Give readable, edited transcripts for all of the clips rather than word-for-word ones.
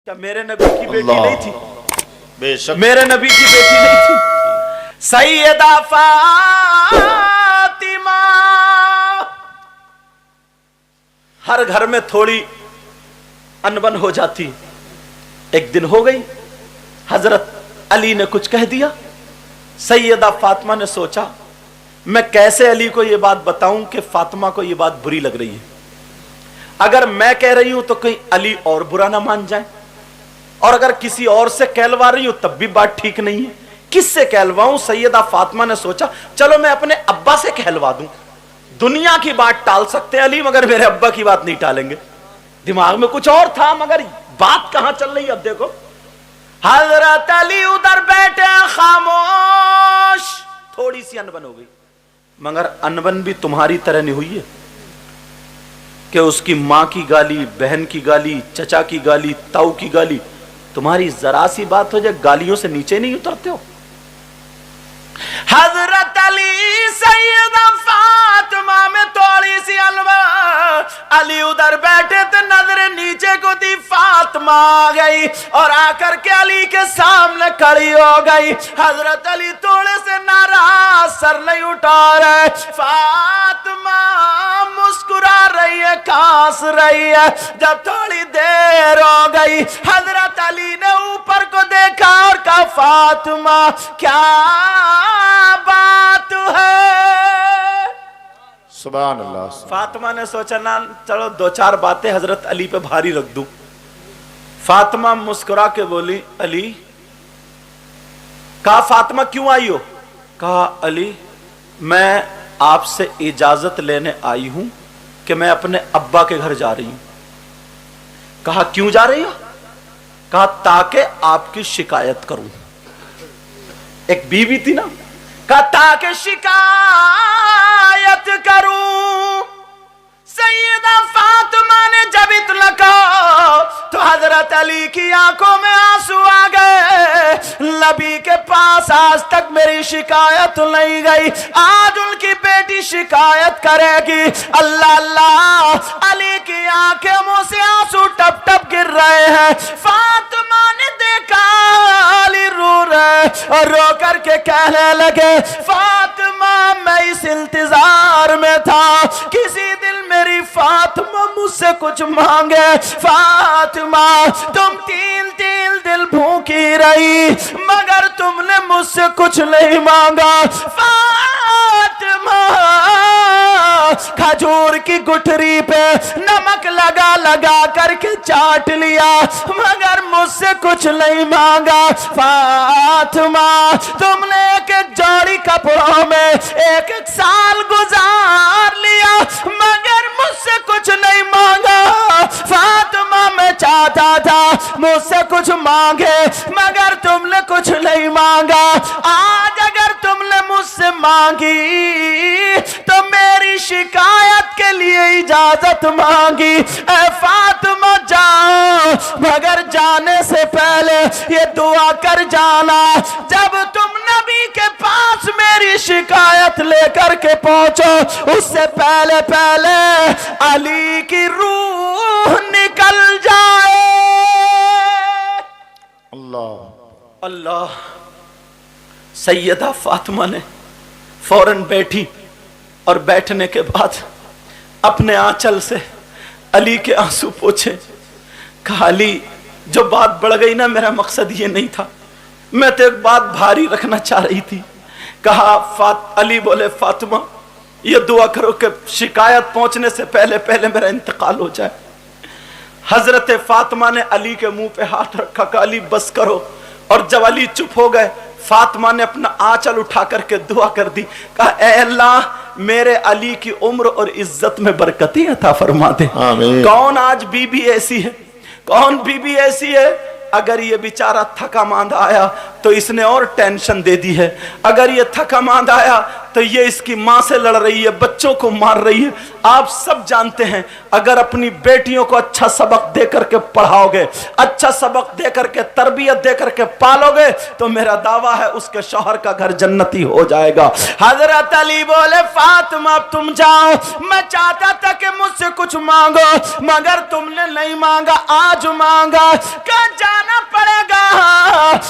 क्या मेरे नबी की बेटी नहीं थी? बेशक मेरे नबी की बेटी नहीं थी सैयदा फातिमा। हर घर में थोड़ी अनबन हो जाती। एक दिन हो गई, हजरत अली ने कुछ कह दिया। सैयदा फातिमा ने सोचा मैं कैसे अली को यह बात बताऊं कि फातिमा को यह बात बुरी लग रही है। अगर मैं कह रही हूं तो कहीं अली और बुरा ना मान जाए, और अगर किसी और से कहलवा रही हूं तब भी बात ठीक नहीं है। किससे कहलवाऊं? सैयदा फातिमा ने सोचा चलो मैं अपने अब्बा से कहलवा दूं। दुनिया की बात टाल सकते हैं अली, मगर मेरे अब्बा की बात नहीं टालेंगे। दिमाग में कुछ और था मगर बात कहां चल रही है अब देखो। हजरत अली उधर बैठे खामोश। थोड़ी सी अनबन हो गई, मगर अनबन भी तुम्हारी तरह नहीं हुई है कि उसकी मां की गाली, बहन की गाली, चचा की गाली, ताऊ की गाली, तुम्हारी जरा सी बात हो जाए गालियों से नीचे नहीं उतरते हो। हजरत अली सैयदा फातिमा में थोड़ी सी अनबन। अली उधर बैठे थे, नजर नीचे को दी, फातिमा आ गई और आकर के अली के सामने खड़ी हो गई। हजरत अली थोड़े से नाराज, सर नहीं उठा रहे। फातिमा मुस्कुरा रही है, कांस रही है। जब थोड़ी देर हो गई, हजरत अली ने ऊपर को देखा और कहा फातिमा क्या बात है? सुभान अल्लाह। फातिमा ने सोचा ना चलो दो चार बातें हजरत अली पे भारी रख दूं। फातिमा मुस्कुरा के बोली अली। कहा फातिमा क्यों आई हो? कहा अली मैं आपसे इजाजत लेने आई हूं कि मैं अपने अब्बा के घर जा रही हूं। कहा क्यों जा रही हो? कहा ताकि आपकी शिकायत करूं। एक बीवी थी ना, कहा ताकि शिकायत करूं। सैयदा फातिमा ने जब इतना कहा तो हजरत अली की आंखों में आंसू आ गए। नबी के पास आज तक मेरी शिकायत नहीं गई, आज उनकी बेटी शिकायत करेगी। अल्लाह अल्लाह, अली की आंखें मुंह से आंसू टप टप गिर रहे हैं। फातिमा ने देखा अली रो रहे और रो करके कहने लगे फातिमा मैं इस इंतजार में था किसी दिन मेरी फातिमा मुझसे कुछ मांगे। फातिमा तुम तीन दिन भूखी रही मगर तुमने मुझसे कुछ नहीं मांगा। फातिमा खजूर की गुठरी पे नमक लगा लगा करके चाट लिया मगर मुझसे कुछ नहीं मांगा। फातिमा तुमने एक एक जोड़ी कपड़ों में एक एक साल गुजार लिया मगर मुझसे कुछ नहीं मांगा। फातिमा मैं चाहता था मुझसे कुछ मांगे मगर तुमने कुछ नहीं मांगा। आज अगर तुमने मुझसे मांगी तो मेरी शिकायत के लिए इजाजत मांगी। ऐ फातिमा जाओ मगर जाने से पहले ये दुआ कर जाना जब तुम नबी के पास मेरी शिकायत लेकर के पहुंचो उससे पहले पहले अली की रूह निकल जाए। अल्लाह अल्लाह। सैयदा फातिमा ने फौरन बैठी और बैठने के बाद अपने आंचल से अली के आंसू पोंछे। कहा अली जो बात बढ़ गई ना मेरा मकसद ये नहीं था, मैं तो एक बात भारी रखना चाह रही थी। कहा अली बोले फातिमा ये दुआ करो कि शिकायत पहुंचने से पहले पहले मेरा इंतकाल हो जाए। हजरत फातिमा ने अली के मुंह पे हाथ रखा, कहा अली बस करो। और जब अली चुप हो गए फातिमा ने अपना आंचल उठा करके दुआ कर दी। कहा ऐ अल्लाह मेरे अली की उम्र और इज्जत में बरकतें अता फरमा दे। कौन आज बीबी ऐसी है, कौन बीबी ऐसी है अगर ये बेचारा थका मांदा आया तो इसने और टेंशन दे दी है, अगर ये थका मांदा आया तो ये इसकी माँ से लड़ रही है, बच्चों को मार रही है। आप सब जानते हैं अगर अपनी बेटियों को अच्छा सबक दे करके पढ़ाओगे, अच्छा सबक दे करके तरबियत दे करके पालोगे तो मेरा दावा है उसके शौहर का घर जन्नती हो जाएगा। हजरत अली बोले फातिमा तुम जाओ, मैं चाहता था कि मुझसे कुछ मांगो मगर तुमने नहीं मांगा, आज मांगा, क्या जाना पड़ेगा।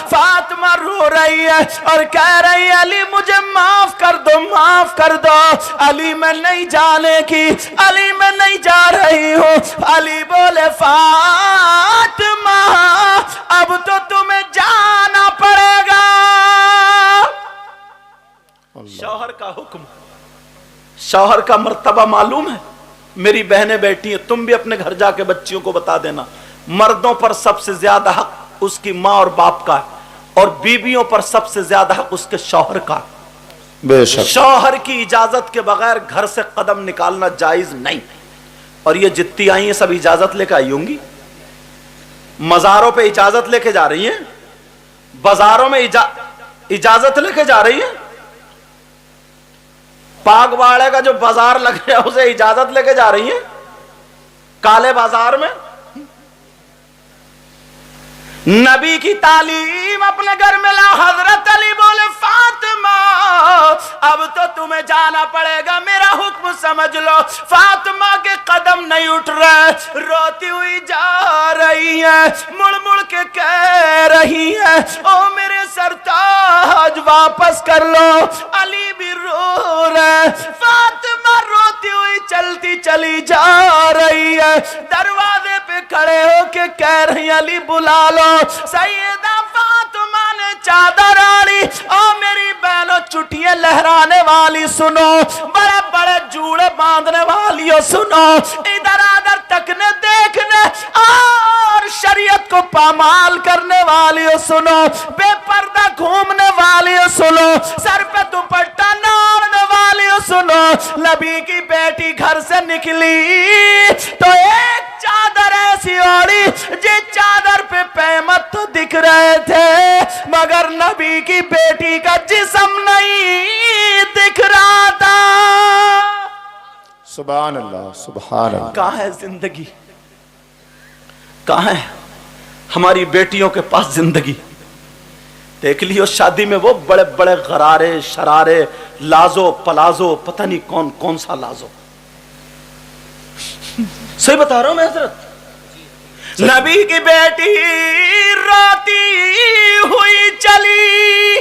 फातिमा रो रही है और कह रही है अली मुझे माफ कर दो, माफ कर दो। अली मैं नहीं जाने की, अली मैं नहीं जा रही हूँ। अली बोले फातिमा अब तो तुम्हें जाना पड़ेगा। शौहर का हुक्म, शौहर का मर्तबा मालूम है। मेरी बहनें बैठी हैं, तुम भी अपने घर जाके बच्चियों को बता देना, मर्दों पर सबसे ज्यादा हक उसकी माँ और बाप का और बीवियों पर सबसे ज्यादा हक उसके शौहर का। बेशक शौहर की इजाजत के बगैर घर से कदम निकालना जायज नहीं। और ये जितनी आई हैं सब इजाजत लेकर आई होंगी, मजारों पे इजाजत लेके जा रही हैं, बाजारों में इजाजत लेके जा रही हैं। पागवाड़े का जो बाजार लग रहा है उसे इजाजत लेके जा रही हैं काले बाजार में। नबी की तालीम अपने घर में ला। हजरत अली बोले फातिमा अब तो तुम्हें जाना पड़ेगा, मेरा हुक्म समझ लो। फातिमा के कदम नहीं उठ रहे, रोती हुई जा रही है, मुड़ मुड़ के कह रही है ओ मेरे सरताज वापस कर लो। अली भी रो रहे, फातिमा रोती हुई चलती चली जा रही है। दरवाजे पे खड़े होके कह रही अली बुला लो। सैयदा फातिमा ने चादर आड़ी, ओ मेरी बहनों चुटियां लहराने वाली सुनो, बड़े बड़े जूड़े बांधने वालियों सुनो, इधर उधर तकने देखने और शरीयत को पामाल करने वालियों सुनो, बेपर्दा घूमने वालियों सुनो, सर पे दुपट्टा नाड़ने वालियों सुनो। नबी की बेटी घर से निकली तो एक चादर ऐसी ओढ़ी जिस चादर पे पैमत तो दिख रहे थे मगर नबी की बेटी का जिस्म नहीं दिख रहा था। सुभान अल्लाह, सुभान अल्लाह। कहाँ है जिंदगी, कहाँ है हमारी बेटियों के पास जिंदगी। देख लियो शादी में वो बड़े बड़े गरारे शरारे लाजो पलाजो, पता नहीं कौन कौन सा लाजो। सही बता रहा हूं मैं हजरत। नबी की बेटी रोती हुई चली,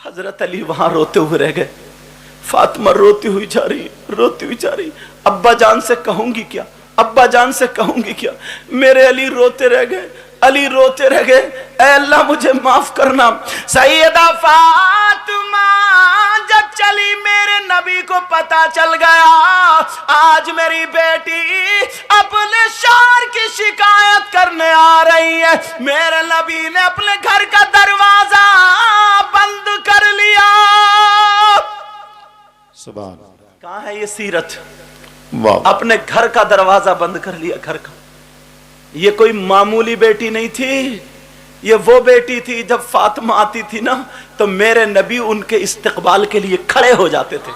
हजरत अली वहां रोते हुए रह गए। फातिमा रोती हुई जा रही, रोती हुई जा रही। अब्बा जान से कहूंगी क्या, अब्बा जान से कहूंगी क्या। मेरे अली रोते रह गए, अली रोते रह गए। ऐ अल्लाह मुझे माफ करना। सैयदा फातिमा जब चली मेरे नबी को पता चल गया आज मेरी बेटी अपने शौहर की शिकायत करने आ रही है। मेरे नबी ने अपने घर का दरवाजा बंद कर लिया। सुभान। कहाँ है ये सीरत, अपने घर का दरवाजा बंद कर लिया। घर का ये कोई मामूली बेटी नहीं थी, ये वो बेटी थी जब फातिमा आती थी ना तो मेरे नबी उनके इस्तकबाल के लिए खड़े हो जाते थे।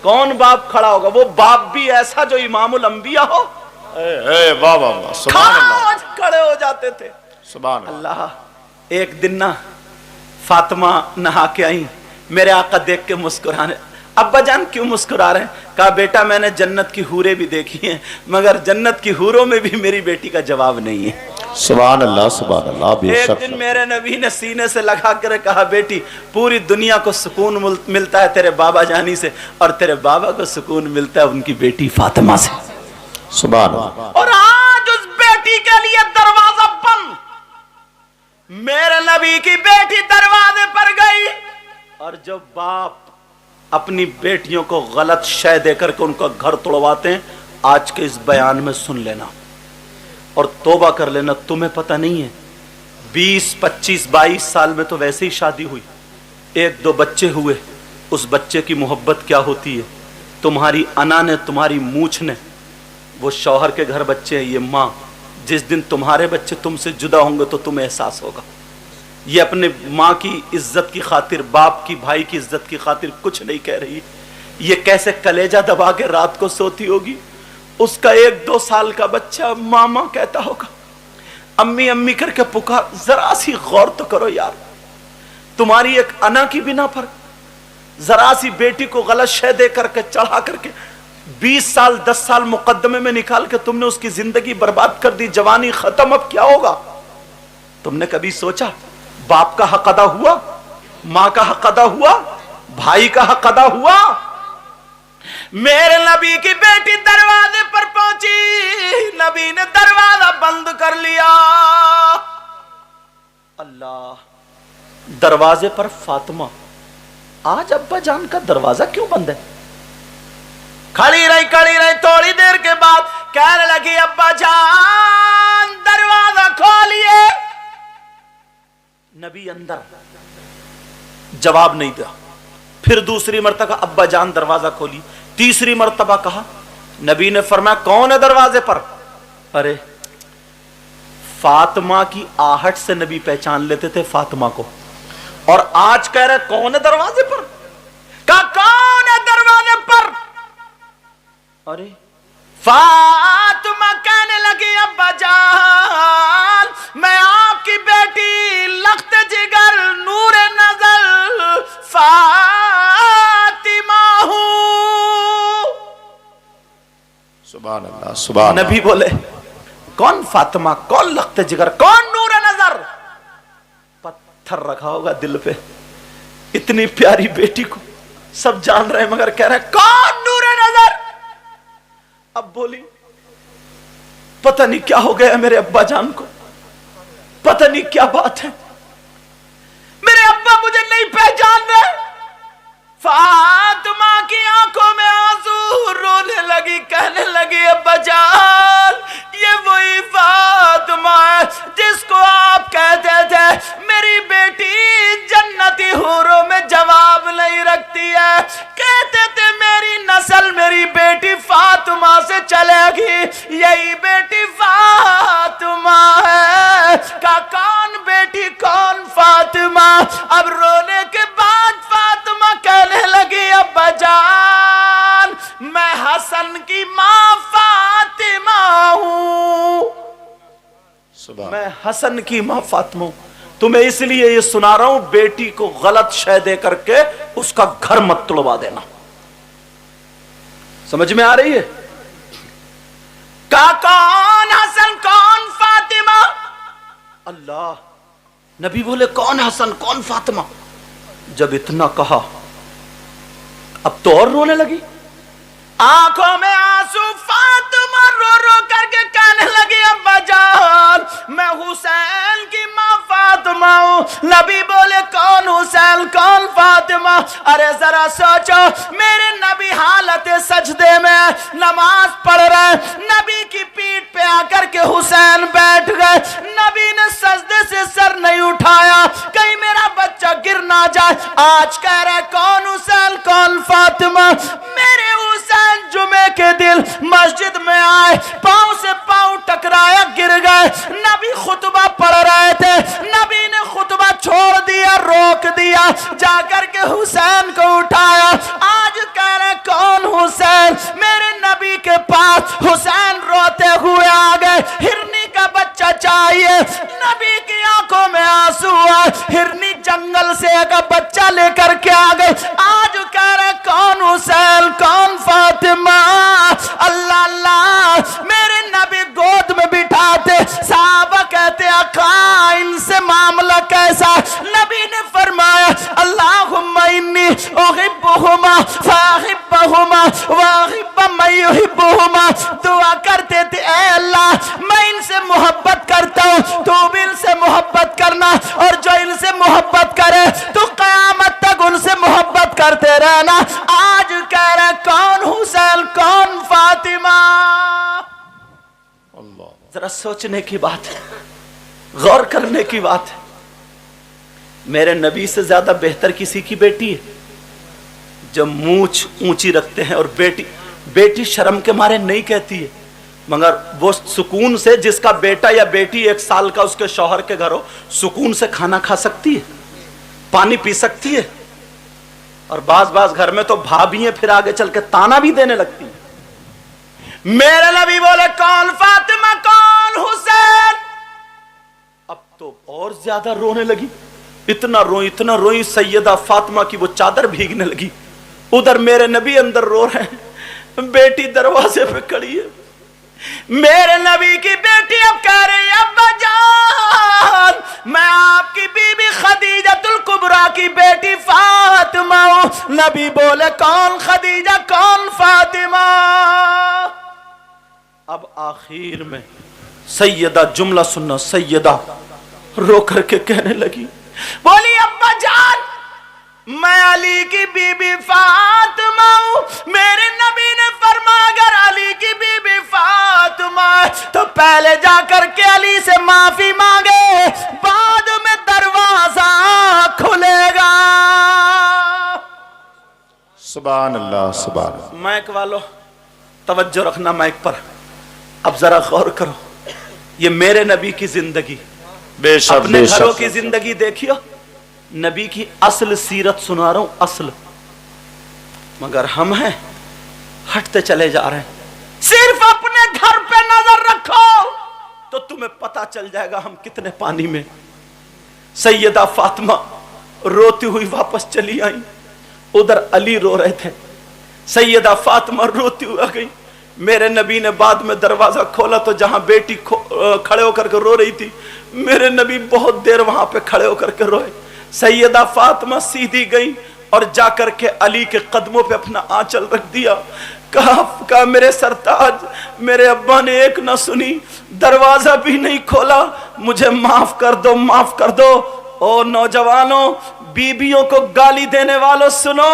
कौन बाप खड़ा होगा, वो बाप भी ऐसा जो इमामुल अंबिया हो। वाह वाह वाह, सुभान अल्लाह। खड़े हो जाते थे। सुभान अल्लाह। एक दिन ना फातिमा नहा के आई, मेरे आका देख के मुस्कुराने, अब्बा जान क्यों मुस्कुरा रहे हैं? कहा बेटा मैंने जन्नत की हूरें भी देखी हैं मगर जन्नत की हूरों में भी मेरी बेटी का जवाब नहीं है। सुभान अल्लाह, सुभान अल्लाह। एक दिन मेरे नबी ने सीने से लगा कर कहा बेटी पूरी दुनिया को सुकून मिलता है तेरे बाबा जानी से और तेरे बाबा को सुकून मिलता है उनकी बेटी फातिमा से। सुभान अल्लाह। और आज उस बेटी के लिए दरवाजा बंद। मेरे नबी की बेटी दरवाजे पर गई और जब बाप अपनी बेटियों को गलत शय देकर के उनका घर तोड़वाते हैं, आज के इस बयान में सुन लेना और तौबा कर लेना। तुम्हें पता नहीं है 20, 25, 22 साल में तो वैसे ही शादी हुई, 1-2 बच्चे हुए, उस बच्चे की मोहब्बत क्या होती है। तुम्हारी अना ने, तुम्हारी मूछ ने, वो शौहर के घर बच्चे हैं, ये माँ जिस दिन तुम्हारे बच्चे तुमसे जुदा होंगे तो तुम्हें एहसास होगा। ये अपने माँ की इज्जत की खातिर, बाप की, भाई की इज्जत की खातिर कुछ नहीं कह रही। ये कैसे कलेजा दबा के रात को सोती होगी। उसका 1-2 साल का बच्चा मामा कहता होगा, अम्मी अम्मी करके पुकार। जरा सी गौर तो करो यार, तुम्हारी एक अना की बिना पर जरा सी बेटी को गलत शय दे करके, चढ़ा करके 20 साल 10 साल मुकद्दमे में निकाल के तुमने उसकी जिंदगी बर्बाद कर दी। जवानी खत्म, अब क्या होगा? तुमने कभी सोचा बाप का हक अदा हुआ, मां का हक अदा हुआ, भाई का हक अदा हुआ? मेरे नबी की बेटी दरवाजे पर पहुंची, नबी ने दरवाजा बंद कर लिया। अल्लाह, दरवाजे पर फातिमा। आज अब्बा जान का दरवाजा क्यों बंद है? खड़ी रही थोड़ी देर के बाद कहने लगी, अब्बा जान दरवाजा खोलिए। नबी अंदर, जवाब नहीं दिया। फिर दूसरी मर्तबा अब्बा जान दरवाजा खोली। तीसरी मर्तबा कहा, नबी ने फरमाया कौन है दरवाजे पर? अरे फातिमा की आहट से नबी पहचान लेते थे फातिमा को, और आज कह रहे कौन है दरवाजे पर? कहा कौन है दरवाजे पर? अरे फातिमा कहने लगी, अब्बा जान मैं आपकी बेटी लख्त जिगर नूरे नजर फातिमा हूं। सुभान अल्लाह, सुभान अल्लाह। नबी बोले कौन फातिमा, कौन लख्त जिगर, कौन नूरे नजर? पत्थर रखा होगा दिल पे। इतनी प्यारी बेटी को सब जान रहे मगर कह रहे कौन नूरे नजर? अब बोली पता नहीं क्या हो गया मेरे अब्बा जान को, पता नहीं क्या बात है, मेरे अब्बा मुझे नहीं पहचान रहे। फातिमा की आंखों में आंसू, रोने लगी, कहने लगी, अब्बा जान ये वही फातिमा है जिसको आप कहते थे मेरी बेटी जन्नती हूरों में जवाब नहीं रखती है, कहते थे मेरी नस्ल मेरी बेटी फातिमा से चलेगी, यही बेटी फातिमा है। का कौन बेटी, कौन फातिमा? अब रोने के बाद फातिमा कहने लगी, अब्बा जान मैं हसन की मां फातिमा हूं, मैं हसन की मां फातिमा हूं। तुम्हें इसलिए ये सुना रहा हूं, बेटी को गलत शय दे करके उसका घर मत तुड़वा देना। समझ में आ रही है? का कौन हसन कौन फातिमा? अल्लाह, नबी बोले कौन हसन कौन फातिमा? जब इतना कहा अब तो और रोने लगी, आंखों में आंसू। फातिमा रो रो करके कहने लगी, अब्बा जान मैं हुसैन की मां फातिमा हूं। नबी बोले कौन हुसैन कौन फातिमा? अरे जरा सोचो, मेरे नबी हालत सजदे में नमाज पढ़ रहे, नबी की पीठ पे आकर के हुसैन बैठ गए, नबी ने सजदे से सर नहीं उठाया, कहीं मेरा बच्चा गिर ना जाए। आज कह रहे कौन हुसैन कौन फातिमा? मेरे हुसैन जुमे के दिन मस्जिद में आए, पांव से पांव टकराया, गिर गए। नबी खुतबा पढ़ रहे थे, नबी ने खुतबा छोड़ दिया, रोक दिया, जाकर के हुसैन को उठाया। आज कह रहे कौन हुसैन? मेरे नबी के पास हुसैन रोते हुए आ गए, हिरनी का बच्चा चाहिए। नबी की आंखों में आंसू आए, हिरनी जंगल से एक बच्चा लेकर के आ गए। आज कह रहे कौन हुसैन कौन फातिमा? अल्लाह अल्लाह, मेरे नबी गोद में बिठाते, साहबा कहते आका इनसे मामला कैसा? नबी ने फरमाया अल्लाहुम्मा इन्नी उहिब्बुहुमा फाहिब्बहुमा वाहिब्ब मन युहिब्बुहुमा। दुआ करते थे ऐ अल्लाह मैं इनसे मोहब्बत करता हूँ, तू भी इनसे मोहब्बत करना, और जो इनसे मोहब्बत करे तो कयामत तक उनसे मोहब्बत करते रहना। आज कह रहे कौन हुसैन कौन फातिमा? जरा सोचने की बात है, गौर करने की बात है। मेरे नबी से ज्यादा बेहतर किसी की बेटी है? जब मूंछ ऊंची रखते हैं, और बेटी शर्म के मारे नहीं कहती है मगर वो सुकून से, जिसका बेटा या बेटी 1 साल का उसके शौहर के घर हो, सुकून से खाना खा सकती है, पानी पी सकती है। और बाज घर में तो भाभी फिर आगे चल के ताना भी देने लगती है। मेरे नबी बोले कौन फातिमा कौन हुसैन। अब तो और ज्यादा रोने लगी, इतना रोई सैयदा फातिमा की वो चादर भीगने लगी। उधर मेरे नबी अंदर रो रहे हैं, बेटी दरवाजे पे खड़ी है। मेरे नबी की बेटी अब कह रही है अब्बा जान मैं आपकी बीबी खदीजतुल कुबरा की बेटी फातिमा हूं। नबी बोले कौन खदीजा कौन फातिमा। अब आखिर में सैयदा, जुमला सुनना, सैयदा रो करके कहने लगी, बोली अब्बा जान मैं अली की बीबी फातिमा हूं। मेरे नबी ने फरमाया अगर अली की बीबी फातिमा तो पहले जाकर के अली से माफी मांगे, बाद में दरवाजा खुलेगा। सुभान अल्लाह सुभान अल्लाह। माइक वालों तवज्जो रखना माइक पर, अब जरा गौर करो, ये मेरे नबी की जिंदगी, बेशक अपने घरों बेशक। की जिंदगी देखियो, नबी की असल सीरत सुना रहा हूं, असल। मगर हम हैं हटते चले जा रहे हैं। सिर्फ अपने घर पे नजर रखो तो तुम्हें पता चल जाएगा हम कितने पानी में। सैयदा फातिमा रोती हुई वापस चली आई, उधर अली रो रहे थे। सैयदा फातिमा रोती हुई आ गई। मेरे नबी ने बाद में दरवाजा खोला तो जहां बेटी खड़े होकर के रो रही थी, मेरे नबी बहुत देर वहां पे खड़े होकर के रोए। सैयदा फातिमा सीधी गई और जाकर के अली के कदमों पे अपना आंचल रख दिया। कहा मेरे सरताज, मेरे अब्बा ने एक न सुनी, दरवाजा भी नहीं खोला, मुझे माफ कर दो, माफ कर दो। ओ नौजवानों, बीबियों को गाली देने वालों सुनो,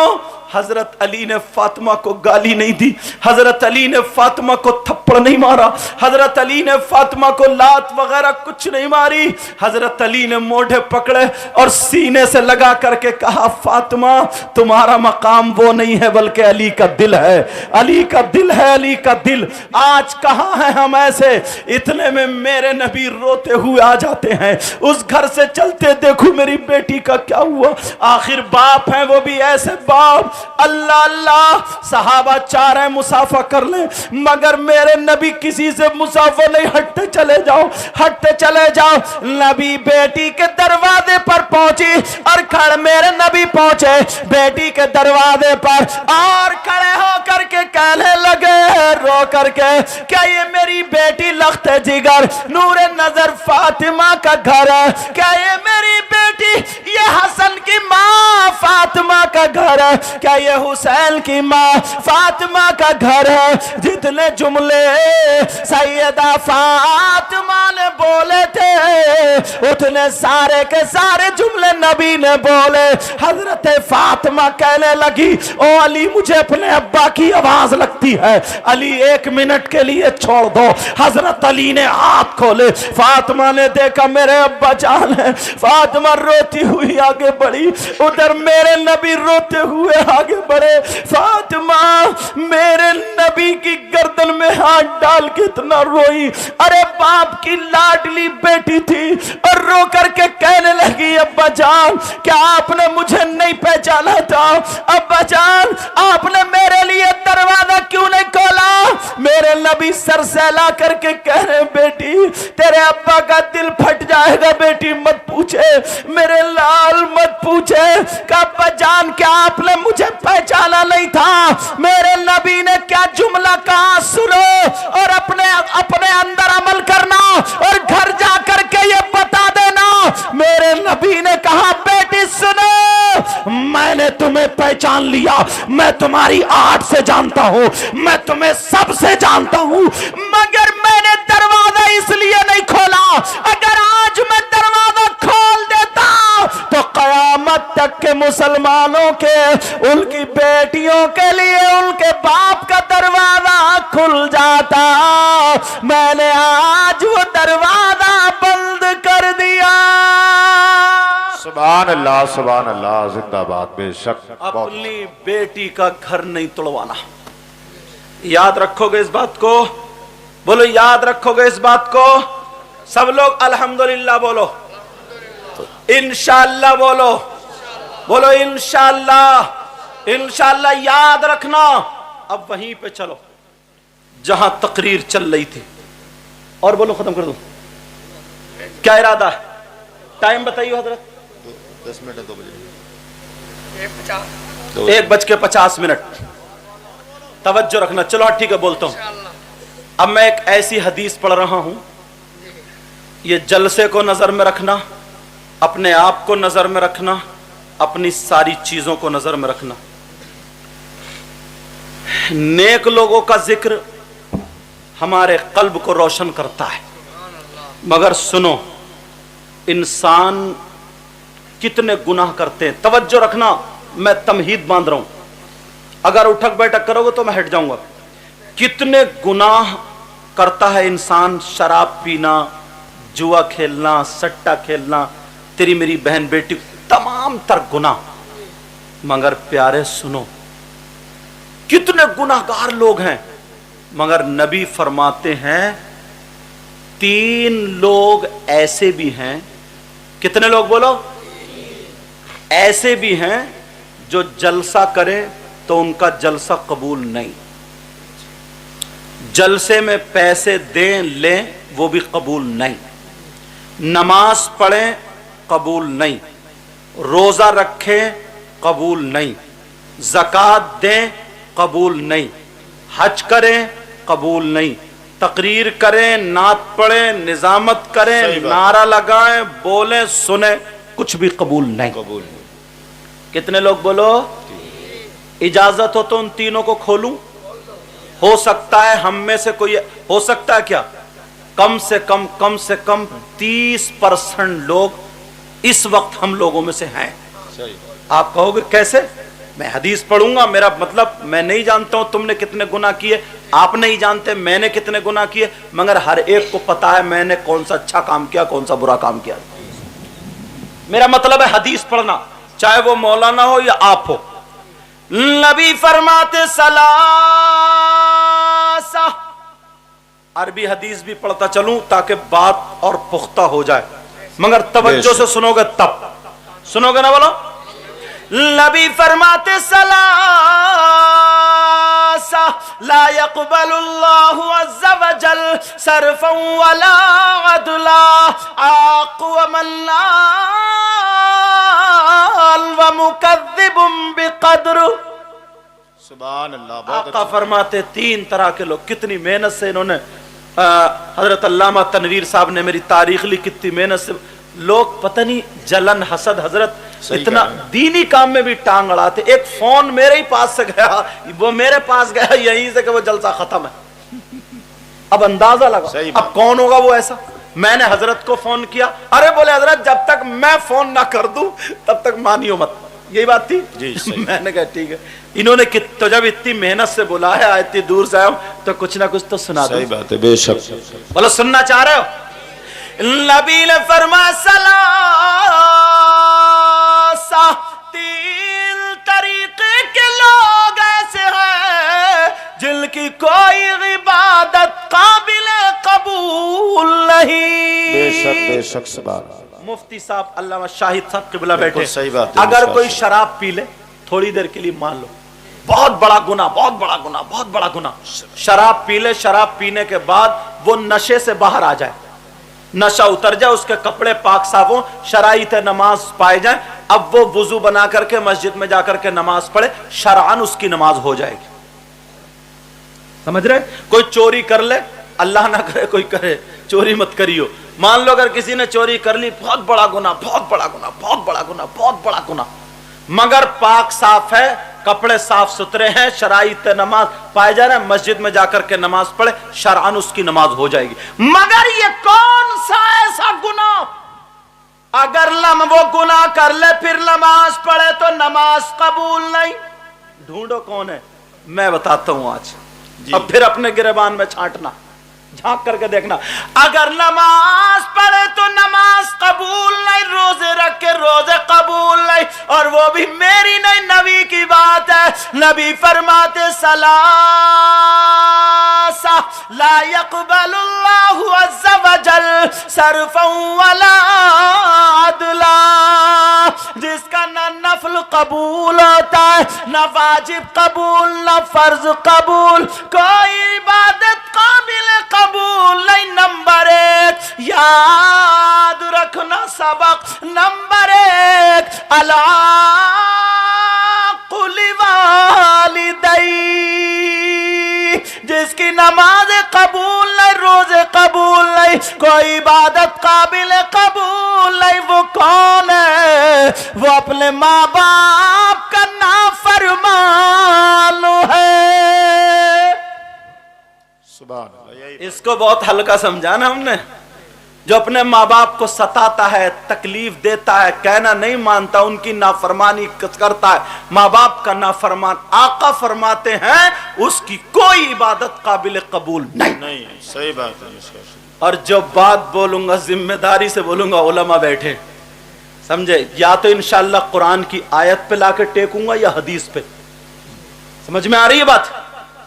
हजरत अली ने फातिमा को गाली नहीं दी, हजरत अली ने फातिमा को थप्पड़ नहीं मारा, हजरत अली ने फातिमा को लात वगैरह कुछ नहीं मारी। हजरत अली ने मोढ़े पकड़े और सीने से लगा करके कहा फातिमा तुम्हारा मकाम वो नहीं है बल्कि अली का दिल है, अली का दिल है, अली का दिल। आज कहाँ हैं हम ऐसे। इतने में मेरे नबी रोते हुए आ जाते हैं, उस घर से चलते देखो मेरी बेटी का क्या हुआ। आखिर बाप है वो भी ऐसे बाप, अल्लाह अल्लाह सहाबा चाह रहे मुसाफा कर ले, मगर मेरे नबी किसी से मुसाफा नहीं, हटते चले जाओ, हटते चले जाओ। नबी बेटी के दरवाजे पर पहुंची और खड़े मेरे नबी पहुंचे बेटी के दरवाजे पर और खड़े होकर के कहने लगे रो करके, क्या ये मेरी बेटी लख्त जिगर नूर नजर फातिमा का घर है? क्या ये मेरी बेटी ये हसन की माँ फातिमा का घर है? क्या ये हुसैन की माँ फातिमा का घर है? जितने जुमले सैयदा फातिमा ने बोले थे उतने सारे के सारे जुमले नबी ने बोले। हजरत फातिमा कहने लगी ओ अली मुझे अपने अब्बा की आवाज लगती है, अली 1 मिनट के लिए छोड़ दो। हजरत अली ने हाथ खोले, फातिमा ने देखा मेरे अब्बा जान है। फातिमा रोती हुई आगे बढ़ी, उधर मेरे नबी रोते हुए आगे बढ़े। फातिमा मेरे नबी की गर्दन में हाथ डाल के इतना रोई, अरे बाप की लाडली बेटी थी, और रो करके कहने लगी अब्बा जान क्या आपने मुझे नहीं पहचाना था? अब्बा जान आपने मेरे लिए दरवाजा क्यों नहीं खोला? मेरे नबी सर सहला करके कह रहे बेटी तेरे अब्बा का दिल फट जाएगा, बेटी मत पूछे, मेरे लाल मत पूछे। अब्बा जान क्या आपने मुझे पहचाना नहीं था? मेरे नबी ने क्या जुमला कहा सुनो और अपने अपने अंदर अमल करना और घर जाकर के ये बता देना। मेरे नबी ने कहा बेटी सुनो, मैंने तुम्हें पहचान लिया, मैं तुम्हारी आर्ट से जानता हूं, मैं तुम्हें सबसे जानता हूं, मगर मैंने दरवाजा इसलिए नहीं खोला। अगर आज मैं दरवाजा खोल देता तो कयामत तक के मुसलमानों के उनकी बेटियों के लिए उनके बाप का दरवाजा खुल जाता। मैंने आज वो दरवाजा बंद कर दिया। सुभान अल्लाह जिंदाबाद। बेशक अपनी बेटी का घर नहीं तोड़वाना। याद रखोगे इस बात को, बोलो याद रखोगे इस बात को? सब लोग अल्हम्दुलिल्लाह बोलो, इंशाअल्लाह बोलो, बोलो इंशाअल्लाह। इंशाअल्लाह याद रखना। अब वहीं पे चलो जहां तकरीर चल रही थी, और बोलो खत्म कर दो। क्या इरादा है? टाइम बताइए हजरत। 10 मिनट 2 बजे 1:50 तवज्जो रखना। चलो ठीक है, बोलता हूं। अब मैं एक ऐसी हदीस पढ़ रहा हूं, ये जलसे को नजर में रखना, अपने आप को नजर में रखना, अपनी सारी चीजों को नजर में रखना। नेक लोगों का जिक्र हमारे कल्ब को रोशन करता है, मगर सुनो, इंसान कितने गुनाह करते हैं। तवज्जो रखना, मैं तमहीद बांध रहा हूं, अगर उठक बैठक करोगे तो मैं हट जाऊंगा। कितने गुनाह करता है इंसान। शराब पीना, जुआ खेलना, सट्टा खेलना, तेरी मेरी बहन बेटी, तमाम तर गुनाह। मगर प्यारे सुनो, कितने गुनाहगार लोग हैं, मगर नबी फरमाते हैं 3 लोग ऐसे भी हैं। कितने लोग बोलो? ऐसे भी हैं जो जलसा करें तो उनका जलसा कबूल नहीं, जलसे में पैसे दें लें वो भी कबूल नहीं, नमाज पढ़ें कबूल नहीं, रोजा रखें कबूल नहीं, ज़कात दें कबूल नहीं, हज करें कबूल नहीं, तकरीर करें, नात पढ़ें, निजामत करें, नारा लगाएं, बोलें, सुने, कुछ भी कबूल नहीं। कबूल। कितने लोग बोलो? इजाजत हो तो उन तीनों को खोलूं? हो सकता है हम में से कोई, हो सकता है क्या, कम से कम 30% लोग इस वक्त हम लोगों में से हैं। सही। आप कहोगे कैसे? मैं हदीस पढ़ूंगा, मेरा मतलब मैं नहीं जानता हूं तुमने कितने गुनाह किए, आप नहीं जानते मैंने कितने गुनाह किए, मगर हर एक को पता है मैंने कौन सा अच्छा काम किया, कौन सा बुरा काम किया। मेरा मतलब है हदीस पढ़ना, चाहे वो मौलाना हो या आप हो। नबी फरमाते सलासा, अरबी हदीस भी पढ़ता चलूं ताकि बात और पुख्ता हो जाए, मगर तवज्जो से सुनोगे तब सुनोगे ना। बोलो, नबी फरमाते सलासा ला यक़बलुल्लाहु अज़्ज़ा व जल सरफ़न वला अदला आक़वमन व मुकज़्ज़िबुन बिक़द्र। सुभान अल्लाह। आका फरमाते 3 तरह के लोग। कितनी मेहनत से इन्होंने, हजरत अल्लामा तनवीर साहब ने मेरी तारीख ली, कितनी मेहनत से लोग, पता नहीं जलन हसद, हजरत इतना दीनी काम में भी टांग अड़ाते। एक फोन मेरे ही पास से गया, वो मेरे पास गया यहीं से कि वो जलसा खत्म है। अब अंदाजा लगा, अब कौन होगा वो ऐसा। मैंने हजरत को फोन किया, अरे बोले हजरत जब तक मैं फोन ना कर दूं तब तक मानियो मत, यही बात थी जी। मैंने कहा ठीक है। इन्होंने तो जब इतनी मेहनत से बुलाया, इतनी दूर से आया तो कुछ ना कुछ तो सुना दो। सही बात है, बेशक। बोलो सुनना चाह रहे हो? नबी ने फरमाया सलासा, 3 तरीके के लोग ऐसे हैं जिनकी कोई इबादत काबिल कबूल नहीं। बेशक बेशक। सुभान। मुफ्ती साहब अल्लामा शाहिद साहब क़िबला बैठे। सही बात है। अगर कोई शराब पी ले थोड़ी देर के लिए, मान लो बहुत बड़ा गुनाह, बहुत बड़ा गुनाह, बहुत बड़ा गुनाह, शराब पी ले, शराब पीने के बाद वो नशे से बाहर आ जाए, नशा उतर जाए, उसके कपड़े पाक साफ हो, शराइत नमाज पाए जाए, अब वो वुजू बना करके मस्जिद में जाकर के नमाज पढ़े, शरआन उसकी नमाज हो जाएगी। समझ रहे? कोई चोरी कर ले, अल्लाह ना करे कोई करे, चोरी मत करियो। मान लो अगर किसी ने चोरी कर ली, बहुत बड़ा गुनाह, बहुत बड़ा गुनाह, बहुत बड़ा गुनाह, बहुत बड़ा गुनाह, मगर पाक साफ है, कपड़े साफ सुथरे हैं, शराइत नमाज पाए जा रहे हैं, मस्जिद में जाकर के नमाज पढ़े, शरआन उसकी नमाज हो जाएगी। मगर ये कौन सा ऐसा गुनाह, अगर वो गुनाह कर ले फिर नमाज पढ़े तो नमाज कबूल नहीं। ढूंढो कौन है, मैं बताता हूं आज। अब फिर अपने गिरबान में छांटना, झांक करके देखना। अगर नमाज पढ़े तो नमाज कबूल नहीं, रोजे रख के रोजे कबूल नहीं, और वो भी मेरी नहीं नबी की बात है। नबी फरमाते सलासा لا يقبل اللہ عز وجل صرفا ولا عدلا، جس کا نہ نفل قبول ہوتا ہے، نہ واجب قبول، نہ فرض قبول، کوئی عبادت قابل قبول نہیں۔ نمبر 1 یاد رکھنا سبق، نمبر 1 العاق لوالدی، جس کی نماز قبول نہیں، روزے قبول نہیں، کوئی عبادت قابل قبول نہیں، وہ کون ہے؟ وہ اپنے ماں باپ کا نافرمان ہے۔ سبحان اللہ، یہی اس کو بہت ہلکا سمجھانا ہم نے۔ جو اپنے ماں باپ کو ستاتا ہے، تکلیف دیتا ہے، کہنا نہیں مانتا، ان کی نافرمانی کرتا ہے، ماں باپ کا نافرمان، آقا فرماتے ہیں اس کی کوئی عبادت قابل قبول نہیں۔ نہیں، صحیح بات ہے۔ اور جو بات بولوں گا ذمہ داری سے بولوں گا، علماء بیٹھے سمجھے، یا تو انشاءاللہ قرآن کی آیت پہ لا کے ٹیکوں گا یا حدیث پہ۔ سمجھ میں آ رہی ہے بات؟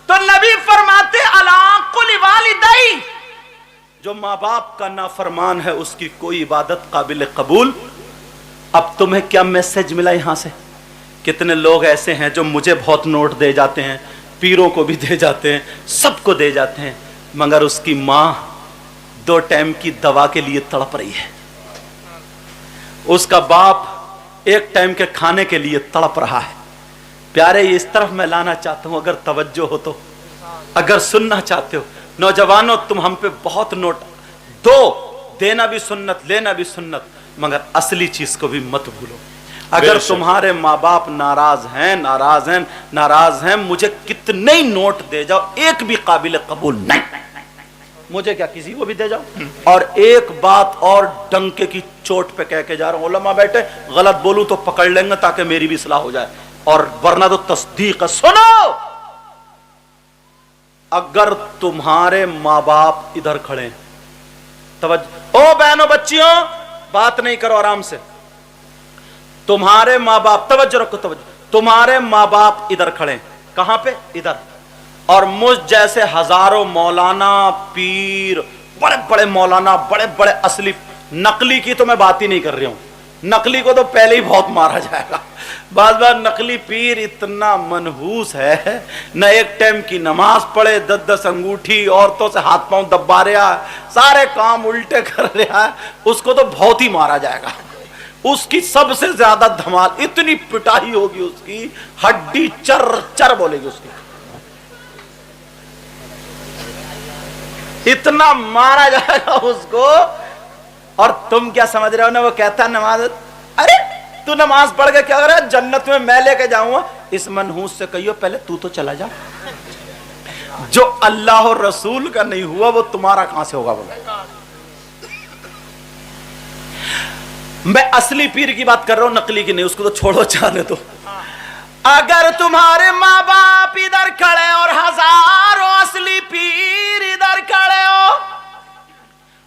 تو نبی فرماتے العاق لوالدی، جو ماں باپ کا نافرمان ہے اس کی کوئی عبادت قابل قبول۔ اب تمہیں کیا میسج ملا یہاں سے؟ کتنے لوگ ایسے ہیں جو مجھے بہت نوٹ دے جاتے ہیں، پیروں کو بھی دے جاتے ہیں، سب کو دے جاتے ہیں، مگر اس کی ماں 2 ٹائم کی دوا کے لیے تڑپ رہی ہے، اس کا باپ 1 ٹائم کے کھانے کے لیے تڑپ رہا ہے۔ پیارے، اس طرف میں لانا چاہتا ہوں، اگر توجہ ہو تو، اگر سننا چاہتے ہو۔ نوجوانوں، تم ہم پہ بہت نوٹ دو، دینا بھی سنت، لینا بھی سنت، مگر اصلی چیز کو بھی مت بھولو۔ اگر تمہارے ماں باپ ناراض ہیں، مجھے کتنے ہی نوٹ دے جاؤ، ایک بھی قابل قبول نہیں، مجھے کیا، کسی کو بھی دے جاؤ۔ اور ایک بات اور ڈنکے کی چوٹ پہ کہہ کے جا رہا ہوں، علماء بیٹھے، غلط بولوں تو پکڑ لیں گے تاکہ میری بھی اصلاح ہو جائے، اور ورنہ تو تصدیق ہے۔ سنو، اگر تمہارے ماں باپ ادھر کھڑے ہیں، توجہ، او بہنوں بچیوں، بات نہیں کرو، آرام سے، تمہارے ماں باپ، توجہ رکھو، توجہ، تمہارے ماں باپ ادھر کھڑے ہیں، کہاں پہ؟ ادھر، اور مجھ جیسے ہزاروں مولانا، پیر، بڑے بڑے مولانا، بڑے بڑے اصلی، نقلی کی تو میں بات ہی نہیں کر رہی ہوں، نقلی کو تو پہلے ہی بہت مارا جائے گا۔ بعض بار نقلی پیر اتنا منحوس ہے، نہ 1 ٹائم کی نماز پڑھے، 10 انگوٹھی، عورتوں سے ہاتھ پاؤں دبا رہا ہے، سارے کام الٹے کر رہا ہے، اس کو تو بہت ہی مارا جائے گا۔ اس کی سب سے زیادہ دھمال، اتنی پٹائی ہوگی اس کی، ہڈی چر چر بولے گی اس کی، اتنا مارا جائے گا اس کو۔ اور تم کیا سمجھ رہے ہو نا، وہ کہتا ہے نماز، ارے تو نماز پڑھ کے کیا کر رہا ہے، جنت میں لے کے جاؤں گا۔ اس منحوس سے کہیو پہلے تو چلا جا، جو اللہ اور رسول کا نہیں ہوا وہ تمہارا کہاں سے ہوگا؟ بولا، میں اصلی پیر کی بات کر رہا ہوں، نقلی کی نہیں، اس کو تو چھوڑو، جانے دو۔ اگر تمہارے ماں باپ ادھر کھڑے اور ہزاروں اصلی پیر ادھر کھڑے ہو،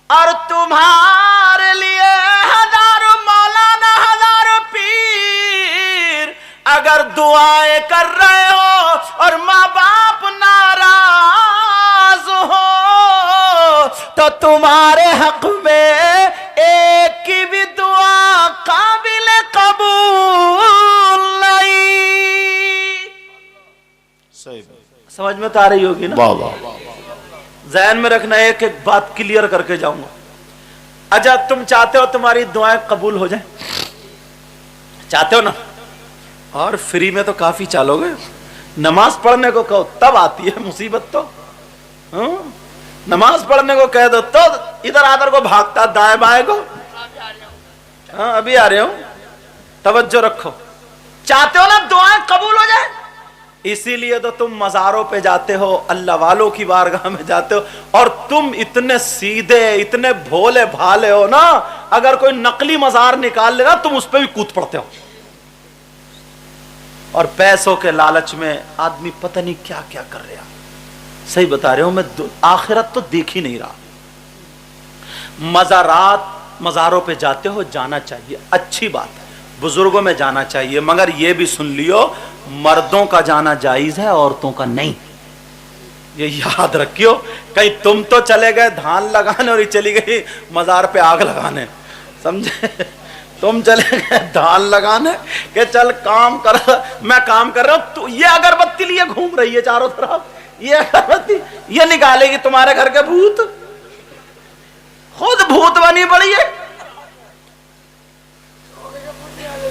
اور تمہارے لیے ہزاروں مولانا، ہزاروں پیر اگر دعائیں کر رہے ہو اور ماں باپ ناراض ہو، تو تمہارے حق میں ایک کی بھی دعا قابل قبول نہیں۔ صحیح، سمجھ میں تو آ رہی ہوگی نا؟ واہ واہ، ذہن میں رکھنا، ایک ایک بات کلیئر کر کے جاؤں گا۔ اچھا، تم چاہتے ہو تمہاری دعائیں قبول ہو جائیں؟ چاہتے ہو نا؟ اور فری میں تو کافی چالو گے، نماز پڑھنے کو کہو تب آتی ہے مصیبت تو، نماز پڑھنے کو کہہ دو تو ادھر آدھر کو بھاگتا، دائیں بائیں کو، ہاں ابھی آ رہے ہوں، توجہ رکھو۔ چاہتے ہو نا دعائیں قبول ہو جائیں؟ اسی لیے تو تم مزاروں پہ جاتے ہو، اللہ والوں کی بارگاہ میں جاتے ہو، اور تم اتنے سیدھے، اتنے بھولے بھالے ہو نا، اگر کوئی نقلی مزار نکال لے نا تم اس پہ بھی کود پڑتے ہو۔ اور پیسوں کے لالچ میں آدمی پتہ نہیں کیا کیا کر رہا۔ صحیح بتا رہے ہوں میں، آخرت تو دیکھ ہی نہیں رہا۔ مزاروں پہ جاتے ہو، جانا چاہیے، اچھی بات ہے، بزرگوں میں جانا چاہیے، مگر یہ بھی سن لیو، مردوں کا جانا جائز ہے، عورتوں کا نہیں۔ یہ یاد رکھیو کہیں تم تو چلے گئے دھان لگانے اور یہ چلی گئی مزار پہ آگ لگانے، سمجھے؟ تم چلے گئے دھان لگانے کہ چل کام کر، میں کام کر رہا ہوں، تو یہ اگربتی لیے گھوم رہی ہے چاروں طرف، یہ اگربتی یہ نکالے گی تمہارے گھر کے بھوت، خود بھوت بنی پڑی ہے۔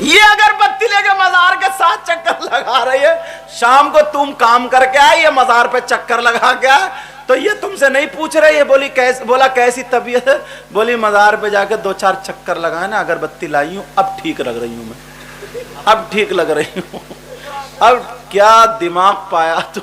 یہ اگربتی لے کے مزار کے ساتھ چکر لگا رہی ہے، شام کو تم کام کر کے آئے، یہ مزار پہ چکر لگا کے آئے، تو یہ تم سے نہیں پوچھ رہے، یہ بولا کیسی طبیعت ہے؟ بولی مزار پہ جا کے 2-4 چکر لگائے نا، اگربتی لائی ہوں، اب ٹھیک لگ رہی ہوں میں، اب ٹھیک لگ رہی ہوں۔ اب کیا دماغ پایا تم